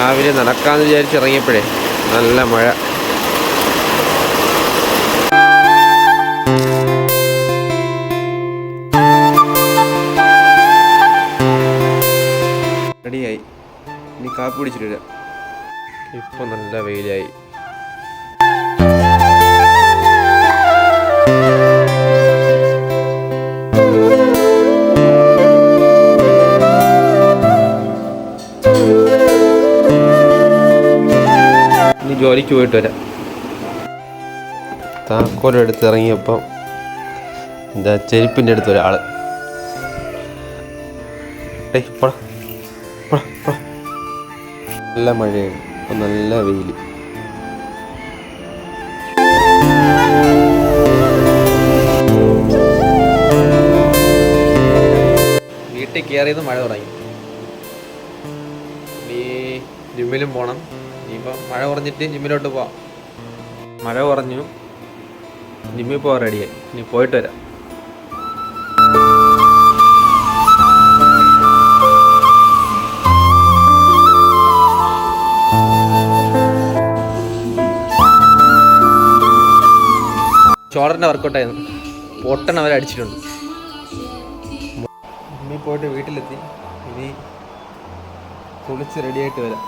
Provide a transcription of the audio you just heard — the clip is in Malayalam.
രാവിലെ നടക്കാമെന്ന് വിചാരിച്ചിറങ്ങിയപ്പോഴേ നല്ല മഴ. റെഡിയായി, ഇനി കാപ്പി പിടിച്ചിട്ട് വരാം. ഇപ്പം നല്ല വെയിലായി. ഇനി ജോലിക്ക് പോയിട്ട് വരാം. താക്കോലെടുത്ത് ഇറങ്ങിയപ്പം എന്താ ചെരുപ്പിൻ്റെ അടുത്ത് ഒരാൾ. നല്ല മഴയാണ്, ഇപ്പം നല്ല വെയിൽ. വീട്ടിൽ കയറിയത് മഴ തുടങ്ങി. ഇനി ജിമ്മിലും പോകണം. ഇനിയിപ്പം മഴ കുറഞ്ഞിട്ട് ജിമ്മിലോട്ട് പോവാം. മഴ കുറഞ്ഞു, ജിമ്മിൽ പോകാൻ റെഡിയായി. ഇനി പോയിട്ട് വരാം. ഷോൾഡറിൻ്റെ വർക്കൗട്ടായിരുന്നു. പൊട്ടൻ അവർ അടിച്ചിട്ടുണ്ട്. ജിമ്മിൽ പോയിട്ട് വീട്ടിലെത്തി. ഇനി കുളിച്ച് റെഡിയായിട്ട് വരാം.